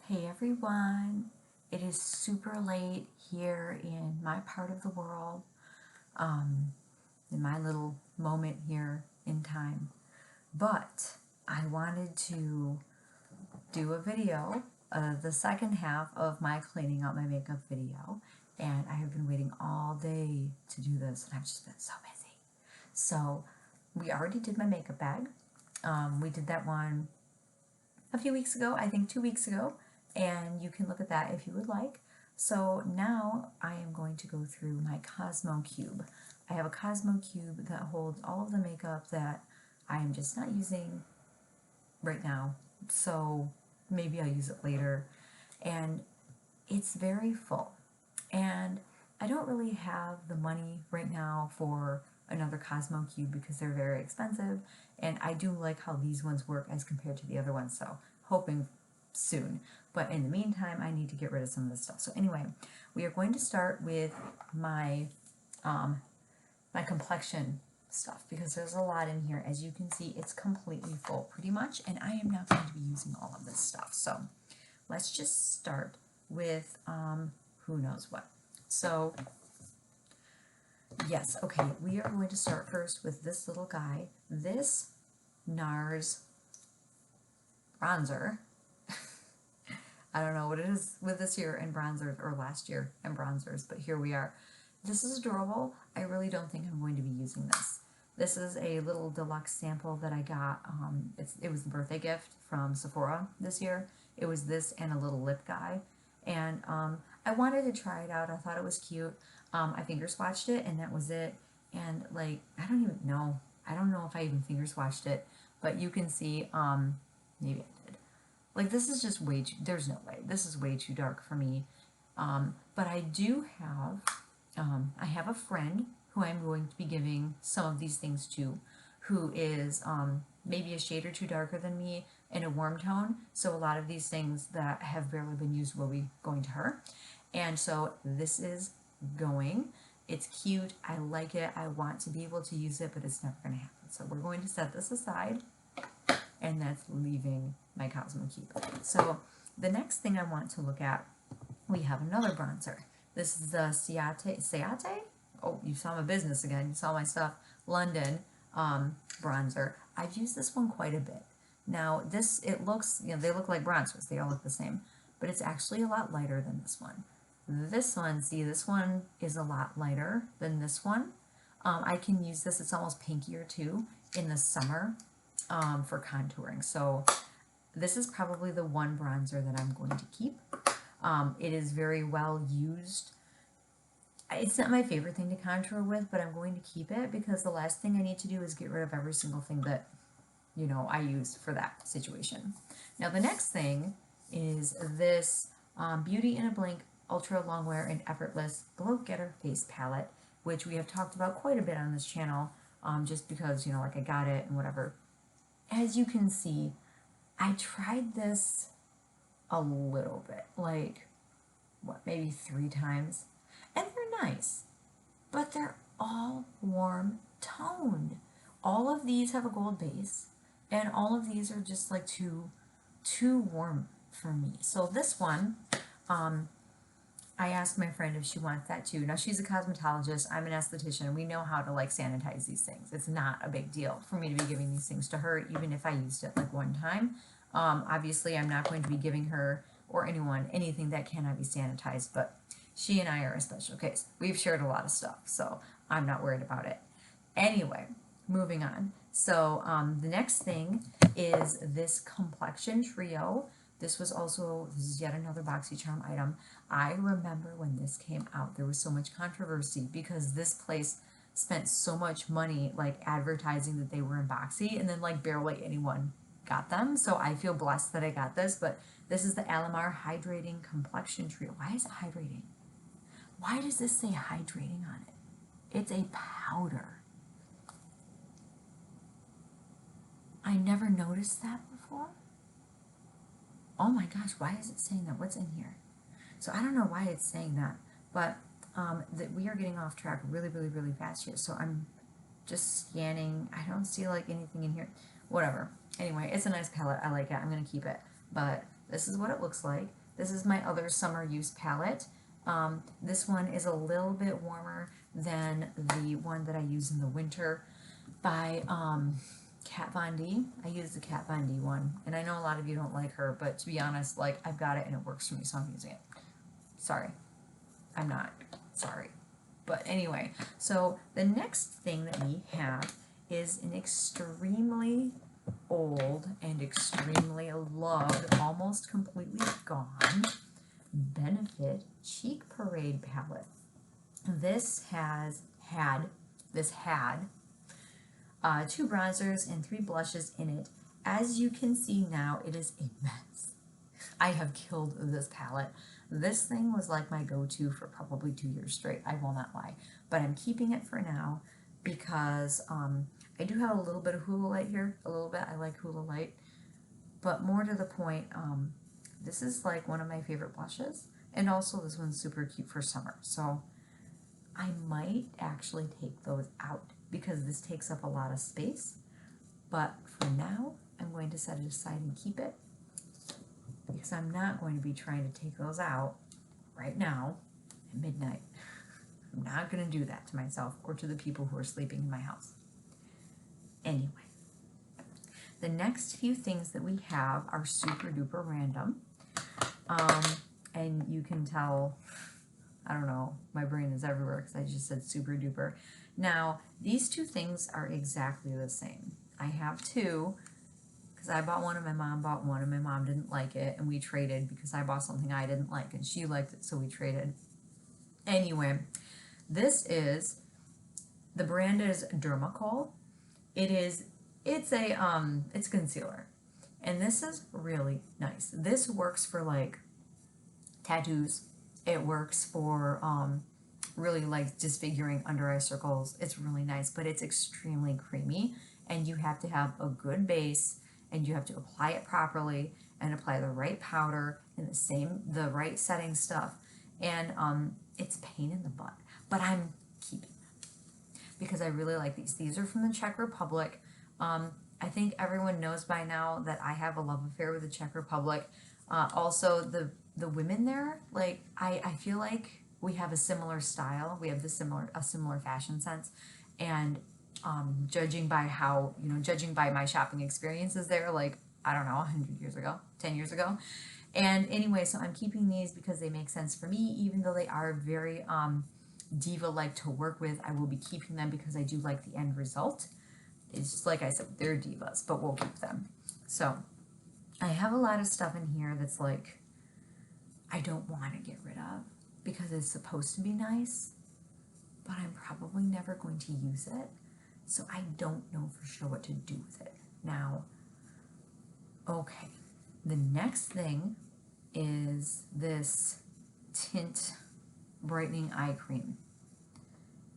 Hey everyone, it is super late here in my part of the world, in my little moment here in time, but I wanted to do a video, the second half of my cleaning out my makeup video, and I have been waiting all day to do this, and I've just been so busy. So we already did my makeup bag. We did that one a few weeks ago, I think 2 weeks ago, and you can look at that if you would like. So now I am going to go through my Cosmocube. I have a Cosmocube that holds all of the makeup that I am just not using right now, so maybe I'll use it later. And it's very full, and I don't really have the money right now for another Cosmocube because they're very expensive, and I do like how these ones work as compared to the other ones, so hoping soon. But in the meantime, I need to get rid of some of this stuff. So anyway, we are going to start with my my complexion stuff because there's a lot in here. As you can see, it's completely full pretty much, and I am not going to be using all of this stuff. So let's just start with who knows what. So yes, okay, we are going to start first with this little guy, this Nars Bronzer. I don't know what it is with this year and bronzers, or last year and bronzers, but here we are. This is adorable. I really don't think I'm going to be using this. This is a little deluxe sample that I got. It was the birthday gift from Sephora this year. It was this and a little lip guy. And I wanted to try it out. I thought it was cute. I finger swatched it, and that was it. And like, I don't even know. I don't know if I even finger swatched it, but you can see, maybe I did. Like, this is just way too, there's no way. This is way too dark for me. But I do have, I have a friend who I'm going to be giving some of these things to, who is maybe a shade or two darker than me in a warm tone. So a lot of these things that have barely been used will be going to her. And so this is going. It's cute. I like it. I want to be able to use it, but it's never going to happen. So we're going to set this aside, and that's leaving my Cosmocube. So the next thing I want to look at, we have another bronzer. This is the Satin? Oh, you saw my business again. You saw my stuff. London bronzer. I've used this one quite a bit. Now this, it looks, you know, they look like bronzers. They all look the same, but it's actually a lot lighter than this one. This one, see, this one is a lot lighter than this one. I can use this, it's almost pinkier too, in the summer for contouring. So this is probably the one bronzer that I'm going to keep. It is very well used. It's not my favorite thing to contour with, but I'm going to keep it because the last thing I need to do is get rid of every single thing that, you know, I use for that situation. Now the next thing is this Beauty in a Blink Ultra Longwear and Effortless Glow Getter Face Palette, which we have talked about quite a bit on this channel, just because, you know, like I got it and whatever. As you can see, I tried this a little bit, like, what, maybe 3 times, and they're nice, but they're all warm toned. All of these have a gold base, and all of these are just like too warm for me. So this one, I asked my friend if she wants that too. Now she's a cosmetologist, I'm an esthetician, we know how to like sanitize these things. It's not a big deal for me to be giving these things to her, even if I used it like one time. Obviously I'm not going to be giving her or anyone anything that cannot be sanitized, but she and I are a special case. We've shared a lot of stuff, so I'm not worried about it. Anyway, moving on. So the next thing is this Complexion Trio. This is yet another BoxyCharm item. I remember when this came out, there was so much controversy because this place spent so much money like advertising that they were in Boxy, and then like barely anyone got them. So I feel blessed that I got this, but this is the Alamar Hydrating Complexion Trio. Why is it hydrating? Why does this say hydrating on it? It's a powder. I never noticed that before. Oh my gosh, why is it saying that? What's in here? So I don't know why it's saying that, but that we are getting off track really fast here. So I'm just scanning. I don't see like anything in here. Whatever. Anyway, it's a nice palette. I like it. I'm going to keep it. But this is what it looks like. This is my other summer use palette. This one is a little bit warmer than the one that I use in the winter by Kat Von D. I use the Kat Von D one. And I know a lot of you don't like her, but to be honest, like, I've got it and it works for me, so I'm using it. Sorry. I'm not. Sorry. But anyway, so the next thing that we have is an extremely old and extremely loved, almost completely gone, Benefit Cheek Parade palette. This had 2 bronzers and 3 blushes in it. As you can see now, it is a mess. I have killed this palette. This thing was like my go-to for probably 2 years straight. I will not lie. But I'm keeping it for now because I do have a little bit of Hula Light here. A little bit. I like Hula Light. But more to the point, this is like one of my favorite blushes. And also this one's super cute for summer. So I might actually take those out because this takes up a lot of space. But for now, I'm going to set it aside and keep it because I'm not going to be trying to take those out right now at midnight. I'm not going to do that to myself or to the people who are sleeping in my house. Anyway, the next few things that we have are super duper random. And you can tell, I don't know, my brain is everywhere because I just said super duper. Now, these 2 things are exactly the same. I have 2 because I bought one and my mom bought one and my mom didn't like it and we traded because I bought something I didn't like and she liked it, so we traded. Anyway, the brand is Dermacol. It's a concealer. And this is really nice. This works for like tattoos. It works for really like disfiguring under eye circles. It's really nice, but it's extremely creamy and you have to have a good base and you have to apply it properly and apply the right powder and the right setting stuff. And it's a pain in the butt, but I'm keeping them because I really like these. These are from the Czech Republic. I think everyone knows by now that I have a love affair with the Czech Republic. Also, the women there, like, I feel like we have a similar style. We have a similar fashion sense. And judging by my shopping experiences there, like, I don't know, 100 years ago, 10 years ago. And anyway, so I'm keeping these because they make sense for me, even though they are very diva-like to work with. I will be keeping them because I do like the end result. It's just like I said, they're divas, but we'll keep them. So I have a lot of stuff in here that's like I don't want to get rid of because it's supposed to be nice, but I'm probably never going to use it. So I don't know for sure what to do with it. Now, okay, the next thing is this Tint Brightening Eye Cream,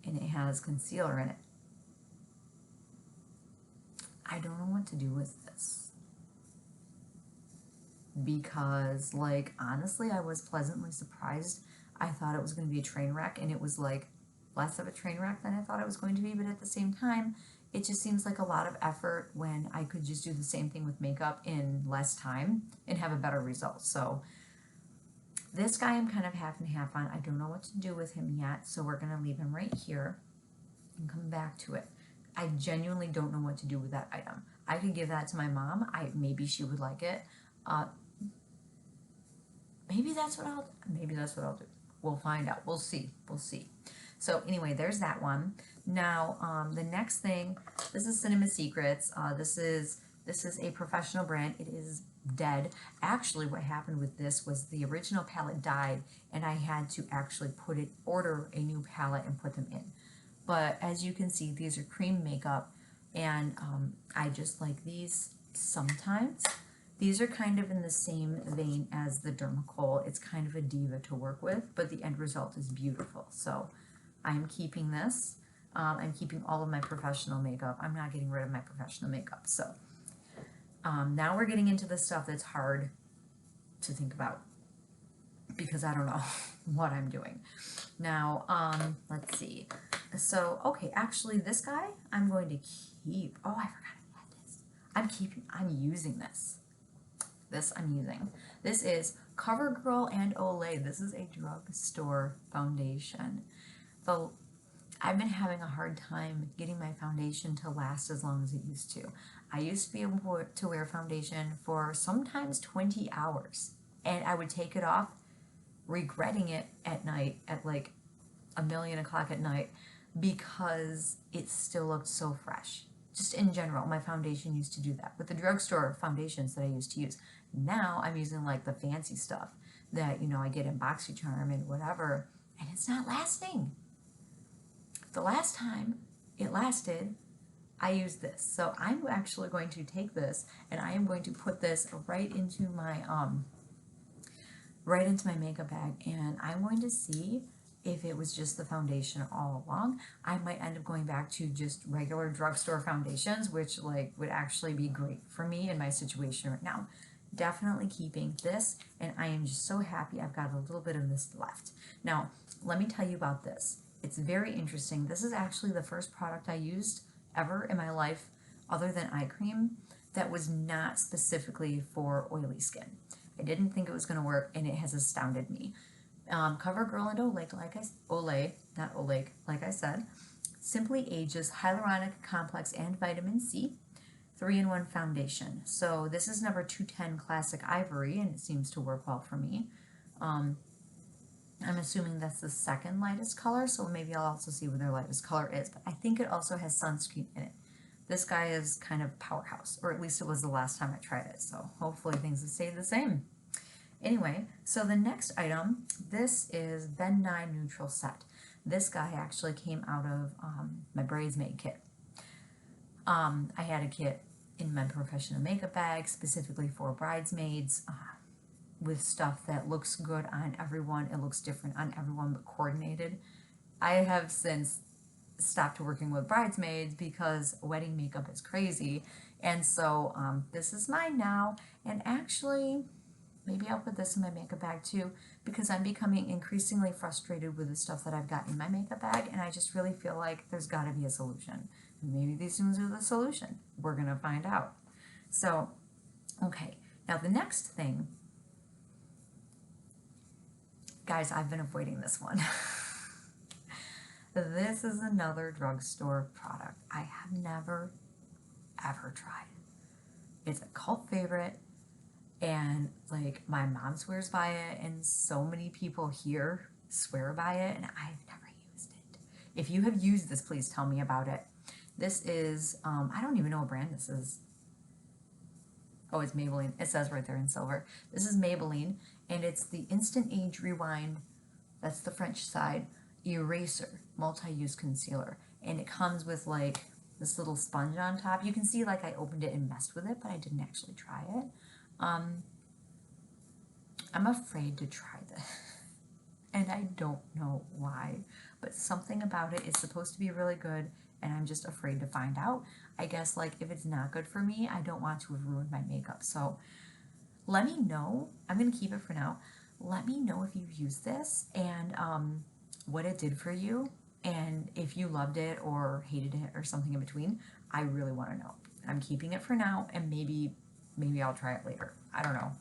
and it has concealer in it. I don't know what to do with this because, like, honestly, I was pleasantly surprised. I thought it was going to be a train wreck, and it was, like, less of a train wreck than I thought it was going to be, but at the same time, it just seems like a lot of effort when I could just do the same thing with makeup in less time and have a better result. So this guy I'm kind of half and half on. I don't know what to do with him yet, so we're going to leave him right here and come back to it. I genuinely don't know what to do with that item. I could give that to my mom. Maybe she would like it. Maybe that's what I'll do. We'll find out. We'll see. So anyway, there's that one. Now, the next thing, this is Cinema Secrets. This is a professional brand. It is dead. Actually, what happened with this was the original palette died, and I had to actually order a new palette and put them in. But as you can see, these are cream makeup, and I just like these sometimes. These are kind of in the same vein as the Dermacol. It's kind of a diva to work with, but the end result is beautiful. So I'm keeping this. I'm keeping all of my professional makeup. I'm not getting rid of my professional makeup. So now we're getting into the stuff that's hard to think about because I don't know what I'm doing. Now, let's see. So, okay, actually this guy I'm going to keep. Oh, I forgot I had this. I'm using this. This I'm using. This is CoverGirl and Olay. This is a drugstore foundation. I've been having a hard time getting my foundation to last as long as it used to. I used to be able to wear foundation for sometimes 20 hours, and I would take it off, regretting it at night at like 1,000,000 o'clock at night because it still looked so fresh. Just in general, my foundation used to do that with the drugstore foundations that I used to use. Now I'm using like the fancy stuff that, you know, I get in BoxyCharm and whatever, and it's not lasting. The last time it lasted, I used this. So I'm actually going to take this and I am going to put this right into my makeup bag, and I'm going to see if it was just the foundation all along. I might end up going back to just regular drugstore foundations, which like would actually be great for me in my situation right now. Definitely keeping this, and I am just so happy I've got a little bit of this left. Now, let me tell you about this. It's very interesting. This is actually the first product I used ever in my life, other than eye cream, that was not specifically for oily skin. I didn't think it was going to work, and it has astounded me. CoverGirl and Olay, like I said, Simply Ages Hyaluronic Complex and Vitamin C 3-in-1 foundation. So this is number 210 Classic Ivory, and it seems to work well for me. I'm assuming that's the second lightest color, so maybe I'll also see what their lightest color is, but I think it also has sunscreen in it. This guy is kind of powerhouse, or at least it was the last time I tried it, so hopefully things will stay the same. Anyway, so the next item, this is Nye Neutral Set. This guy actually came out of my bridesmaid kit. I had a kit in my professional makeup bag specifically for bridesmaids with stuff that looks good on everyone. It looks different on everyone, but coordinated. I have since stopped working with bridesmaids because wedding makeup is crazy, and so this is mine now, and actually maybe I'll put this in my makeup bag too, because I'm becoming increasingly frustrated with the stuff that I've got in my makeup bag, and I just really feel like there's got to be a solution. Maybe these things are the solution. We're going to find out. So, okay, now the next thing, guys, I've been avoiding this one. This is another drugstore product I have never, ever tried. It's a cult favorite, and like my mom swears by it, and so many people here swear by it, and I've never used it. If you have used this, please tell me about it. This is, I don't even know what brand this is. Oh, it's Maybelline. It says right there in silver. This is Maybelline, and it's the Instant Age Rewind, that's the French side, Eraser Multi-Use Concealer. And it comes with like this little sponge on top. You can see like I opened it and messed with it, but I didn't actually try it. I'm afraid to try this, and I don't know why, but something about it is supposed to be really good, and I'm just afraid to find out. I guess like if it's not good for me, I don't want to have ruined my makeup. So let me know. I'm going to keep it for now. Let me know if you've used this and what it did for you, and if you loved it or hated it or something in between. I really want to know. I'm keeping it for now, and maybe I'll try it later. I don't know.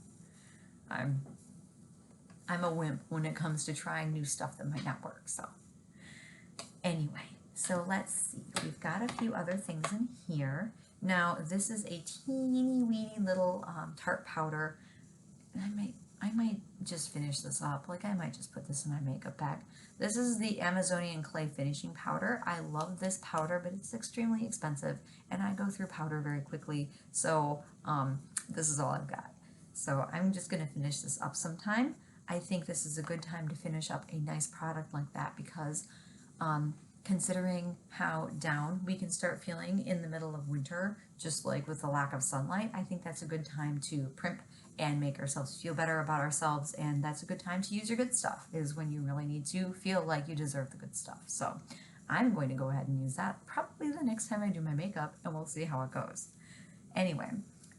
I'm a wimp when it comes to trying new stuff that might not work. So anyway, so let's see. We've got a few other things in here. Now this is a teeny weeny little Tarte powder, and I might just finish this up. Like I might just put this in my makeup bag. This is the Amazonian Clay Finishing Powder. I love this powder, but it's extremely expensive, and I go through powder very quickly. So this is all I've got. So I'm just going to finish this up sometime. I think this is a good time to finish up a nice product like that because considering how down we can start feeling in the middle of winter, just like with the lack of sunlight, I think that's a good time to primp and make ourselves feel better about ourselves, and that's a good time to use your good stuff, is when you really need to feel like you deserve the good stuff. So I'm going to go ahead and use that probably the next time I do my makeup, and we'll see how it goes. Anyway,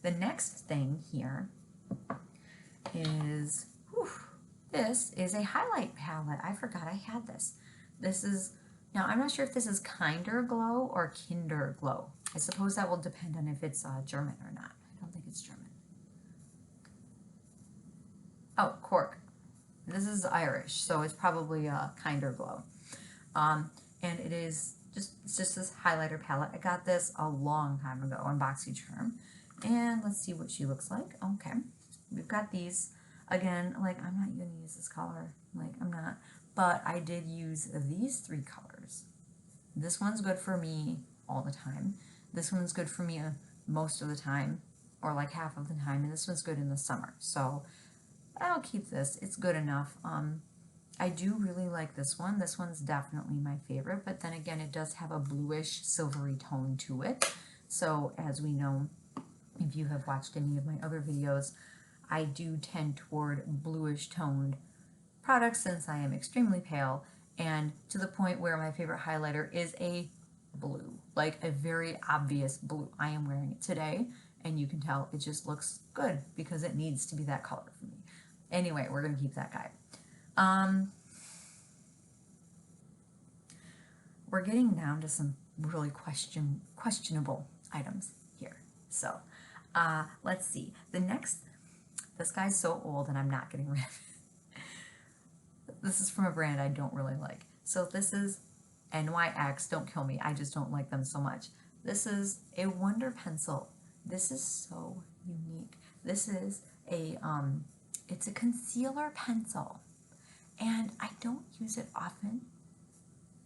the next thing here is, this is a highlight palette. I forgot I had this. This is, now I'm not sure if this is Kinder Glow or Kinder Glow. I suppose that will depend on if it's German or not. I don't think it's German. Oh, Cork. This is Irish, so it's probably a kinder glow. And it's just this highlighter palette. I got this a long time ago on BoxyCharm. And let's see what she looks like. Okay, we've got these. Again, like, I'm not going to use this color. Like, I'm not. But I did use these 3 colors. This one's good for me all the time. This one's good for me most of the time, or like half of the time. And this one's good in the summer. So I'll keep this. It's good enough. I do really like this one. This one's definitely my favorite. But then again, it does have a bluish, silvery tone to it. So as we know, if you have watched any of my other videos, I do tend toward bluish toned products since I am extremely pale, and to the point where my favorite highlighter is a blue, like a very obvious blue. I am wearing it today, and you can tell it just looks good because it needs to be that color for me. Anyway, we're going to keep that guy. We're getting down to some really questionable items here. So let's see. This guy's so old and I'm not getting rid of it. This is from a brand I don't really like. So this is NYX. Don't kill me. I just don't like them so much. This is a Wonder Pencil. This is so unique. This is it's a concealer pencil. And I don't use it often,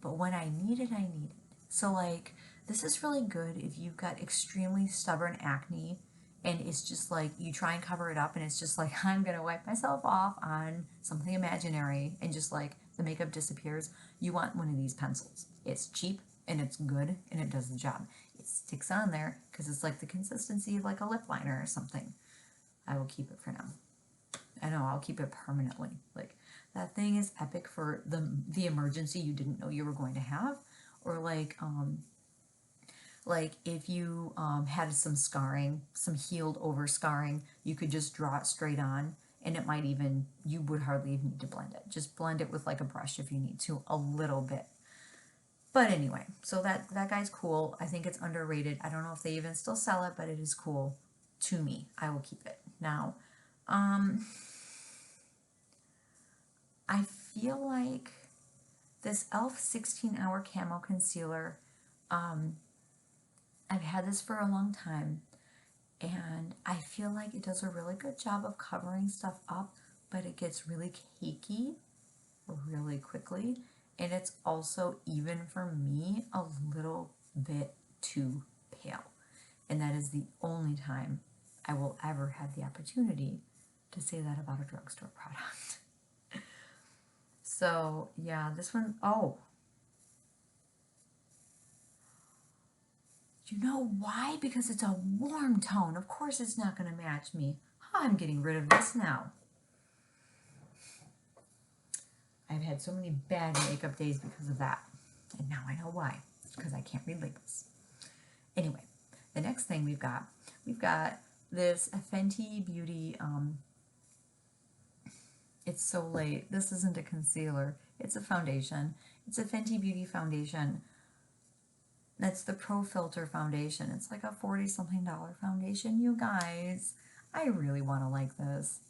but when I need it, I need it. So like, this is really good if you've got extremely stubborn acne and it's just like, you try and cover it up and it's just like, I'm gonna wipe myself off on something imaginary and just like the makeup disappears. You want one of these pencils. It's cheap and it's good and it does the job. It sticks on there because it's like the consistency of like a lip liner or something. I will keep it for now. I know, I'll keep it permanently. Like, that thing is epic for the emergency you didn't know you were going to have, or like if you had some scarring, some healed over scarring, you could just draw it straight on, and it might even, you would hardly even need to blend it. Just blend it with like a brush if you need to, a little bit. But anyway, so that guy's cool. I think it's underrated. I don't know if they even still sell it, but it is cool to me. I will keep it. Now, I feel like this e.l.f. 16-hour Camo Concealer, I've had this for a long time, and I feel like it does a really good job of covering stuff up, but it gets really cakey really quickly, and it's also, even for me, a little bit too pale. And that is the only time I will ever have the opportunity to say that about a drugstore product. So, yeah, this one, oh. You know why? Because it's a warm tone. Of course it's not going to match me. I'm getting rid of this now. I've had so many bad makeup days because of that. And now I know why. It's because I can't read labels. Anyway, the next thing we've got this Fenty Beauty, it's so late. This isn't a concealer. It's a foundation. It's a Fenty Beauty foundation. That's the Pro Filter foundation. It's like a $40-something foundation, you guys. I really want to like this.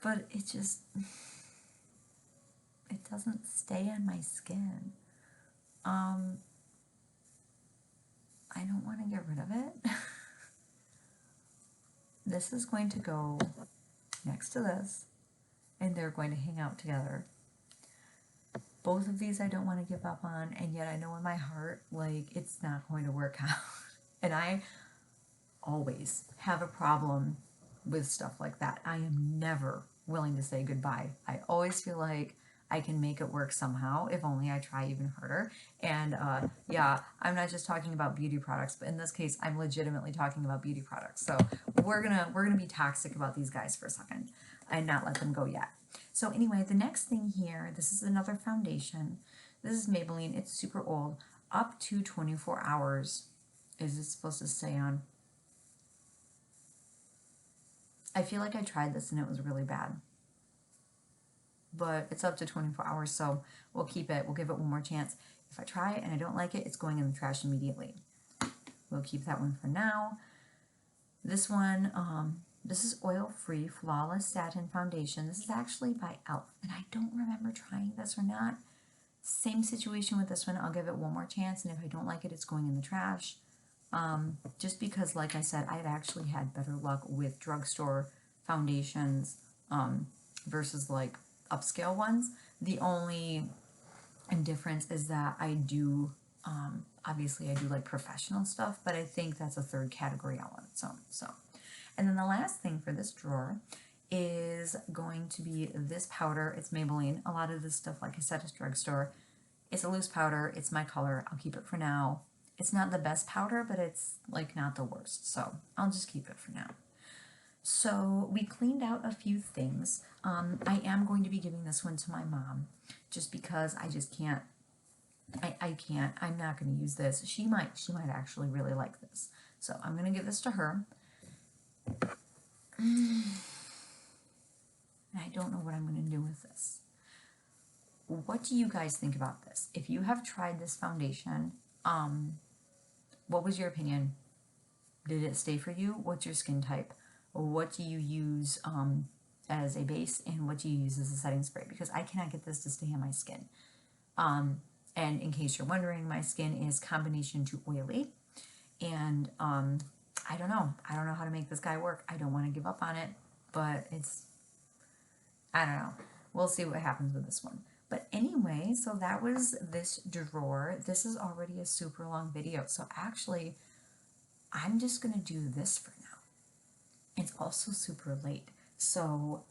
But it just, it doesn't stay on my skin. I don't want to get rid of it. This is going to go next to this, and they're going to hang out together. Both of these I don't want to give up on, and yet I know in my heart, like, it's not going to work out. And I always have a problem with stuff like that. I am never willing to say goodbye. I always feel like I can make it work somehow, if only I try even harder. And yeah, I'm not just talking about beauty products, but in this case, I'm legitimately talking about beauty products. So we're gonna be toxic about these guys for a second and not let them go yet. So anyway, the next thing here, this is another foundation. This is Maybelline. It's super old. Up to 24 hours is it supposed to stay on. I feel like I tried this and it was really bad. But it's up to 24 hours, so we'll keep it. We'll give it one more chance. If I try it and I don't like it, it's going in the trash immediately. We'll keep that one for now. This one, this is oil-free Flawless Satin Foundation. This is actually by e.l.f. and I don't remember trying this or not. Same situation with this one. I'll give it one more chance, and if I don't like it, it's going in the trash. Just because, like I said, I've actually had better luck with drugstore foundations versus like upscale ones. The only difference is that I do, obviously I do like professional stuff, but I think that's a third category all on its own. So, and then the last thing for this drawer is going to be this powder. It's Maybelline. A lot of this stuff, like I said, is drugstore. It's a loose powder. It's my color. I'll keep it for now. It's not the best powder, but it's like not the worst. So I'll just keep it for now. So we cleaned out a few things. I am going to be giving this one to my mom just because I just can't. I can't. I'm not going to use this. She might actually really like this. So I'm going to give this to her. And I don't know what I'm going to do with this. What do you guys think about this? If you have tried this foundation, what was your opinion? Did it stay for you? What's your skin type? What do you use as a base, and what do you use as a setting spray? Because I cannot get this to stay on my skin. And in case you're wondering, my skin is combination to oily, and I don't know how to make this guy work. I don't want to give up on it, but I don't know. We'll see what happens with this one. But anyway, so that was this drawer. This is already a super long video, so actually, I'm just going to do this for now. It's also super late, so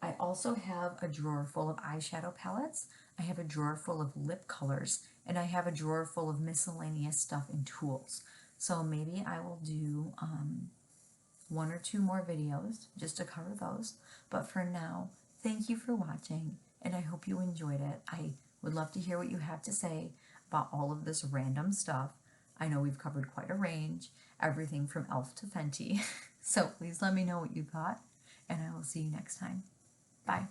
I also have a drawer full of eyeshadow palettes. I have a drawer full of lip colors, and I have a drawer full of miscellaneous stuff and tools. So maybe I will do one or two more videos just to cover those. But for now, thank you for watching, and I hope you enjoyed it. I would love to hear what you have to say about all of this random stuff. I know we've covered quite a range, everything from e.l.f. to Fenty. So please let me know what you thought, and I will see you next time. Bye.